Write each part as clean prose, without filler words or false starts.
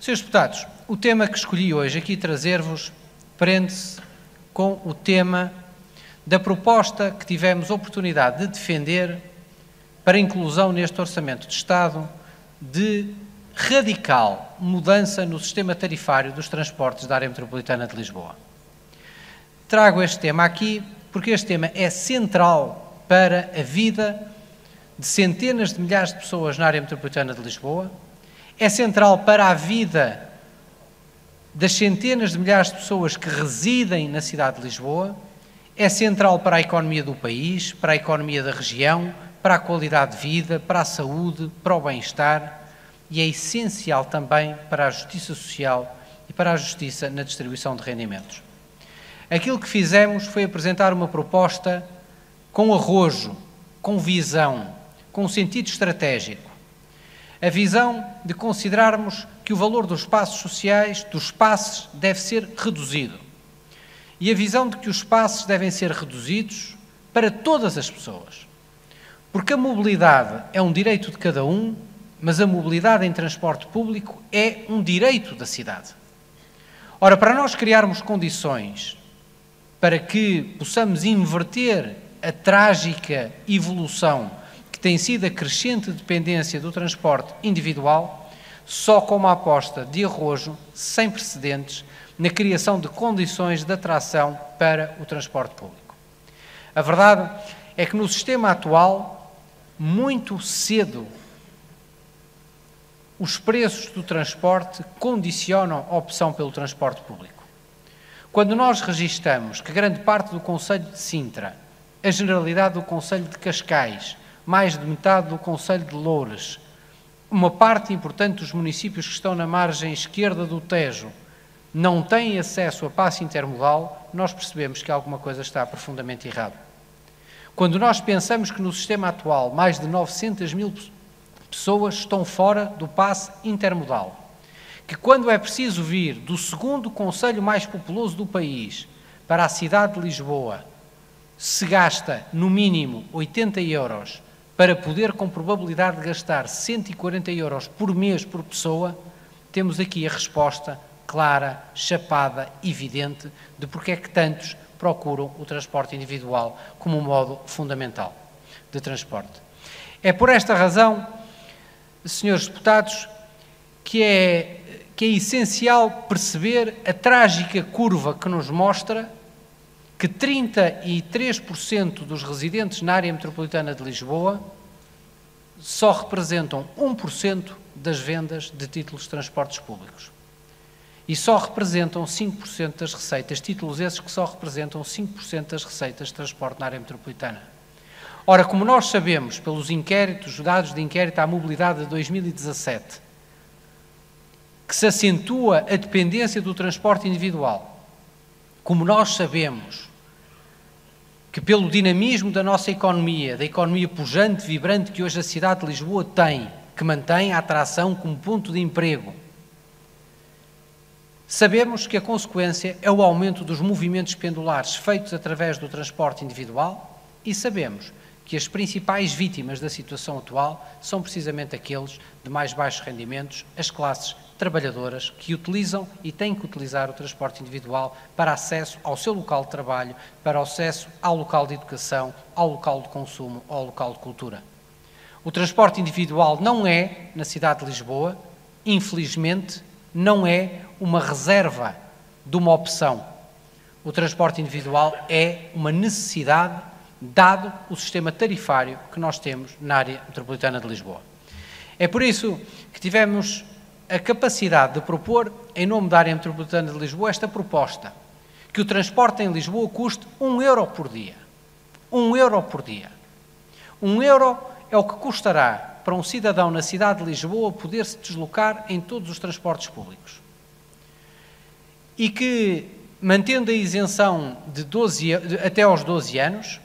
Senhores deputados, o tema que escolhi hoje aqui trazer-vos prende-se com o tema da proposta que tivemos oportunidade de defender para a inclusão neste Orçamento de Estado de radical mudança no sistema tarifário dos transportes da área metropolitana de Lisboa. Trago este tema aqui porque este tema é central para a vida de centenas de milhares de pessoas na área metropolitana de Lisboa, é central para a vida das centenas de milhares de pessoas que residem na cidade de Lisboa, é central para a economia do país, para a economia da região, para a qualidade de vida, para a saúde, para o bem-estar e é essencial também para a justiça social e para a justiça na distribuição de rendimentos. Aquilo que fizemos foi apresentar uma proposta com arrojo, com visão, com sentido estratégico. A visão de considerarmos que o valor dos passos sociais, dos passes, deve ser reduzido. E a visão de que os passes devem ser reduzidos para todas as pessoas. Porque a mobilidade é um direito de cada um, mas a mobilidade em transporte público é um direito da cidade. Ora, para nós criarmos condições para que possamos inverter a trágica evolução que tem sido a crescente dependência do transporte individual, só com uma aposta de arrojo sem precedentes na criação de condições de atração para o transporte público. A verdade é que no sistema atual, muito cedo, os preços do transporte condicionam a opção pelo transporte público. Quando nós registamos que grande parte do concelho de Sintra, a generalidade do concelho de Cascais, mais de metade do concelho de Loures, uma parte importante dos municípios que estão na margem esquerda do Tejo, não têm acesso a passe intermodal, nós percebemos que alguma coisa está profundamente errada. Quando nós pensamos que no sistema atual mais de 900 mil pessoas estão fora do passe intermodal, que quando é preciso vir do segundo concelho mais populoso do país para a cidade de Lisboa, se gasta no mínimo 80 euros para poder com probabilidade de gastar 140 euros por mês por pessoa, temos aqui a resposta clara, chapada, evidente de porque é que tantos procuram o transporte individual como um modo fundamental de transporte. É por esta razão, senhores deputados, que é essencial perceber a trágica curva que nos mostra que 33% dos residentes na área metropolitana de Lisboa só representam 1% das vendas de títulos de transportes públicos. E só representam 5% das receitas, títulos esses que só representam 5% das receitas de transporte na área metropolitana. Ora, como nós sabemos, pelos inquéritos, dados de inquérito à mobilidade de 2017, que se acentua a dependência do transporte individual, como nós sabemos que pelo dinamismo da nossa economia, da economia pujante, vibrante que hoje a cidade de Lisboa tem, que mantém a atração como ponto de emprego, sabemos que a consequência é o aumento dos movimentos pendulares feitos através do transporte individual e sabemos que as principais vítimas da situação atual são precisamente aqueles de mais baixos rendimentos, as classes trabalhadoras que utilizam e têm que utilizar o transporte individual para acesso ao seu local de trabalho, para acesso ao local de educação, ao local de consumo, ao local de cultura. O transporte individual não é, na cidade de Lisboa, infelizmente, não é uma reserva de uma opção. O transporte individual é uma necessidade, dado o sistema tarifário que nós temos na área metropolitana de Lisboa. É por isso que tivemos a capacidade de propor, em nome da área metropolitana de Lisboa, esta proposta, que o transporte em Lisboa custe 1 euro por dia. 1 euro por dia. 1 euro é o que custará para um cidadão na cidade de Lisboa poder se deslocar em todos os transportes públicos. E que, mantendo a isenção de até aos 12 anos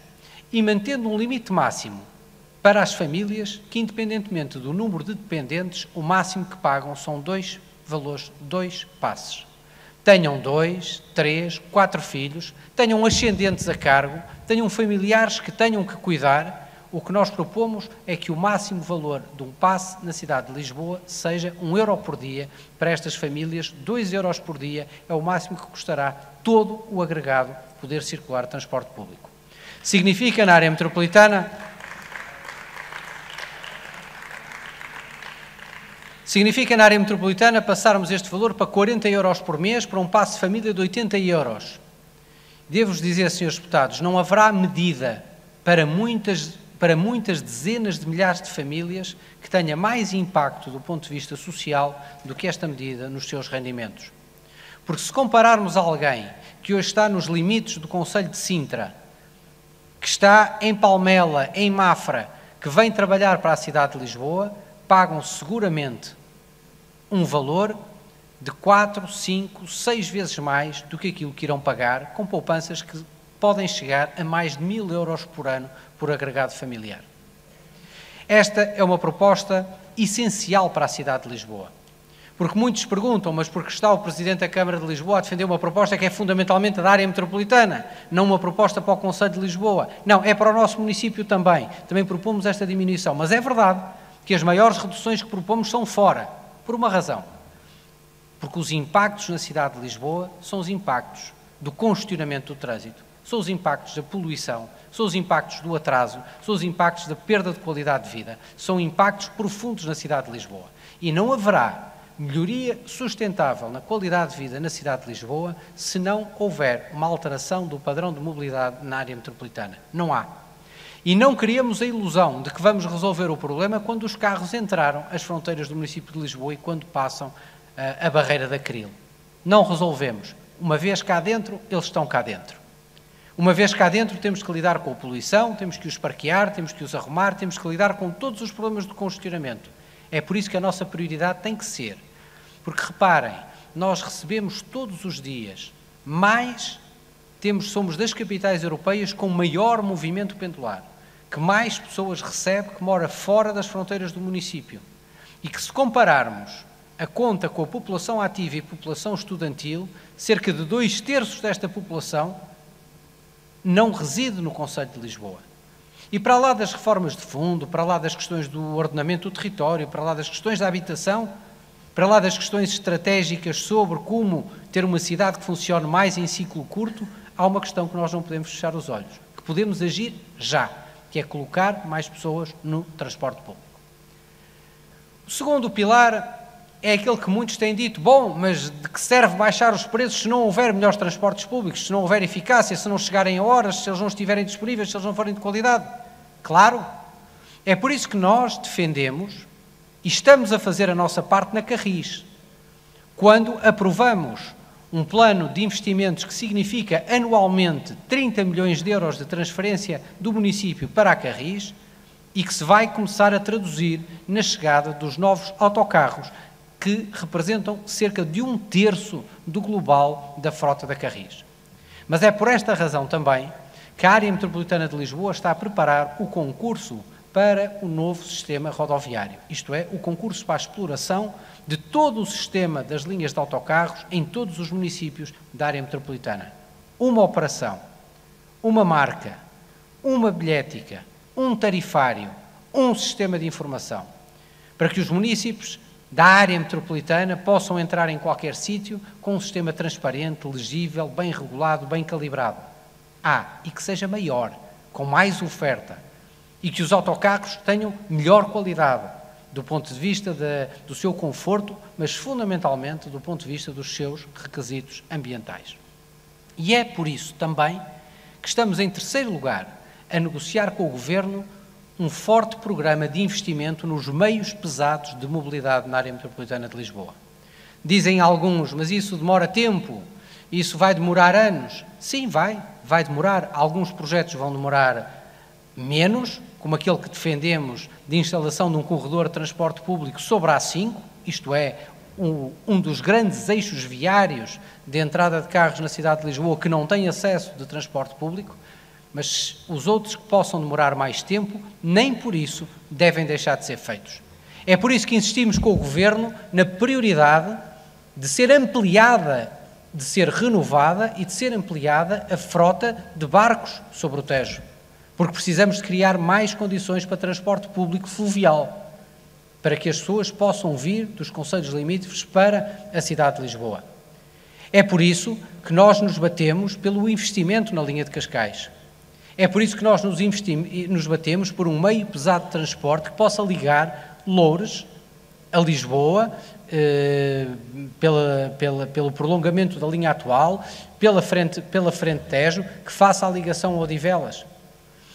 e mantendo um limite máximo para as famílias que, independentemente do número de dependentes, o máximo que pagam são 2 valores, 2 passes. Tenham 2, 3, 4 filhos, tenham ascendentes a cargo, tenham familiares que tenham que cuidar, o que nós propomos é que o máximo valor de um passe na cidade de Lisboa seja €1 por dia para estas famílias, €2 por dia é o máximo que custará todo o agregado poder circular de transporte público. Significa na área metropolitana passarmos este valor para €40 por mês para um passe de família de €80. Devo-vos dizer, senhores deputados, não haverá medida para muitas dezenas de milhares de famílias que tenha mais impacto do ponto de vista social do que esta medida nos seus rendimentos. Porque se compararmos alguém que hoje está nos limites do concelho de Sintra, que está em Palmela, em Mafra, que vem trabalhar para a cidade de Lisboa, pagam seguramente um valor de 4, 5, 6 vezes mais do que aquilo que irão pagar com poupanças que podem chegar a mais de €1.000 por ano por agregado familiar. Esta é uma proposta essencial para a cidade de Lisboa. Porque muitos perguntam, mas porque está o Presidente da Câmara de Lisboa a defender uma proposta que é fundamentalmente da área metropolitana, não uma proposta para o Concelho de Lisboa. Não, é para o nosso município também. Também propomos esta diminuição. Mas é verdade que as maiores reduções que propomos são fora, por uma razão. Porque os impactos na cidade de Lisboa são os impactos do congestionamento do trânsito, são os impactos da poluição, são os impactos do atraso, são os impactos da perda de qualidade de vida, são impactos profundos na cidade de Lisboa. E não haverá melhoria sustentável na qualidade de vida na cidade de Lisboa se não houver uma alteração do padrão de mobilidade na área metropolitana. Não há. E não criamos a ilusão de que vamos resolver o problema quando os carros entraram às fronteiras do município de Lisboa e quando passam a barreira da Cril. Não resolvemos. Uma vez cá dentro, eles estão cá dentro. Uma vez cá dentro, temos que lidar com a poluição, temos que os parquear, temos que os arrumar, temos que lidar com todos os problemas de congestionamento. É por isso que a nossa prioridade tem que ser. Porque, reparem, nós recebemos todos os dias somos das capitais europeias com maior movimento pendular, que mais pessoas recebe que mora fora das fronteiras do município. E que se compararmos a conta com a população ativa e a população estudantil, cerca de 2/3 desta população não reside no Concelho de Lisboa. E para lá das reformas de fundo, para lá das questões do ordenamento do território, para lá das questões da habitação, para lá das questões estratégicas sobre como ter uma cidade que funcione mais em ciclo curto, há uma questão que nós não podemos fechar os olhos, que podemos agir já, que é colocar mais pessoas no transporte público. O segundo pilar é aquele que muitos têm dito, bom, mas de que serve baixar os preços se não houver melhores transportes públicos, se não houver eficácia, se não chegarem a horas, se eles não estiverem disponíveis, se eles não forem de qualidade? Claro, é por isso que nós defendemos e estamos a fazer a nossa parte na Carris. Quando aprovamos um plano de investimentos que significa anualmente 30 milhões de euros de transferência do município para a Carris e que se vai começar a traduzir na chegada dos novos autocarros que representam cerca de 1/3 do global da frota da Carris. Mas é por esta razão também que a área metropolitana de Lisboa está a preparar o concurso para o novo sistema rodoviário, isto é, o concurso para a exploração de todo o sistema das linhas de autocarros em todos os municípios da área metropolitana. Uma operação, uma marca, uma bilhética, um tarifário, um sistema de informação, para que os municípios da área metropolitana possam entrar em qualquer sítio com um sistema transparente, legível, bem regulado, bem calibrado. E que seja maior, com mais oferta, e que os autocarros tenham melhor qualidade, do ponto de vista do seu conforto, mas fundamentalmente do ponto de vista dos seus requisitos ambientais. E é por isso também que estamos em terceiro lugar a negociar com o Governo um forte programa de investimento nos meios pesados de mobilidade na área metropolitana de Lisboa. Dizem alguns, mas isso demora tempo, isso vai demorar anos. Sim, vai demorar. Alguns projetos vão demorar menos, como aquele que defendemos de instalação de um corredor de transporte público sobre a A5, isto é, um dos grandes eixos viários de entrada de carros na cidade de Lisboa que não tem acesso de transporte público, mas os outros que possam demorar mais tempo, nem por isso devem deixar de ser feitos. É por isso que insistimos com o Governo na prioridade de ser ampliada, de ser renovada e de ser ampliada a frota de barcos sobre o Tejo. porque precisamos de criar mais condições para transporte público fluvial, para que as pessoas possam vir dos concelhos limítrofes para a cidade de Lisboa. É por isso que nós nos batemos pelo investimento na linha de Cascais. É por isso que nós nos batemos por um meio pesado de transporte que possa ligar Loures a Lisboa, pelo prolongamento da linha atual, pela frente Tejo, que faça a ligação a Odivelas.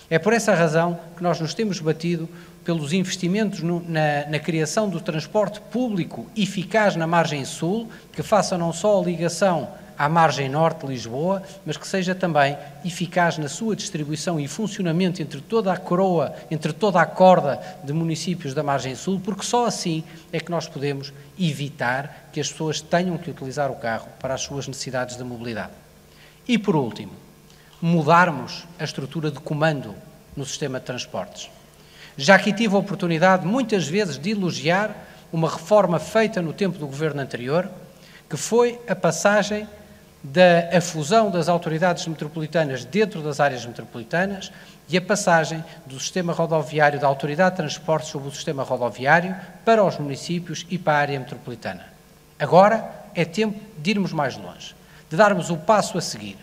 É por essa razão que nós nos temos batido pelos investimentos na criação do transporte público eficaz na margem sul, que faça não só a ligação à margem norte de Lisboa, mas que seja também eficaz na sua distribuição e funcionamento entre toda a coroa, entre toda a corda de municípios da margem sul, porque só assim é que nós podemos evitar que as pessoas tenham que utilizar o carro para as suas necessidades de mobilidade. E, por último, mudarmos a estrutura de comando no sistema de transportes. Já aqui tive a oportunidade, muitas vezes, de elogiar uma reforma feita no tempo do governo anterior, que foi a passagem da fusão das autoridades metropolitanas dentro das áreas metropolitanas e a passagem do sistema rodoviário, da autoridade de transportes sobre o sistema rodoviário para os municípios e para a área metropolitana. Agora é tempo de irmos mais longe, de darmos o passo a seguir,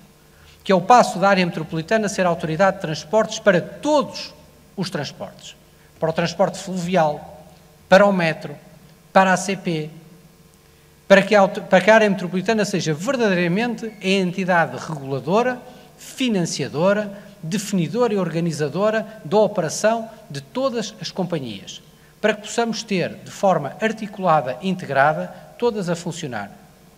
que é o passo da área metropolitana ser a autoridade de transportes para todos os transportes, para o transporte fluvial, para o metro, para a ACP, para que a área metropolitana seja verdadeiramente a entidade reguladora, financiadora, definidora e organizadora da operação de todas as companhias, para que possamos ter, de forma articulada e integrada, todas a funcionar,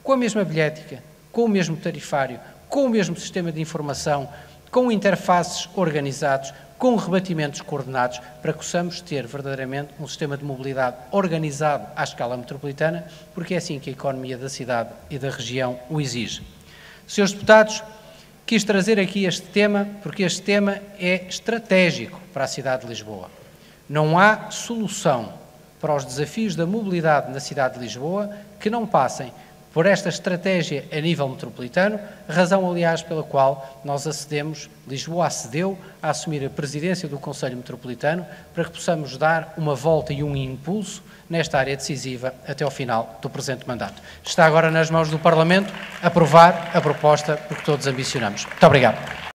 com a mesma bilhética, com o mesmo tarifário, com o mesmo sistema de informação, com interfaces organizados, com rebatimentos coordenados, para que possamos ter verdadeiramente um sistema de mobilidade organizado à escala metropolitana, porque é assim que a economia da cidade e da região o exige. Senhores deputados, quis trazer aqui este tema, porque este tema é estratégico para a cidade de Lisboa. Não há solução para os desafios da mobilidade na cidade de Lisboa que não passem por esta estratégia a nível metropolitano, razão, aliás, pela qual Lisboa acedeu a assumir a presidência do Conselho Metropolitano, para que possamos dar uma volta e um impulso nesta área decisiva até ao final do presente mandato. Está agora nas mãos do Parlamento aprovar a proposta por que todos ambicionamos. Muito obrigado.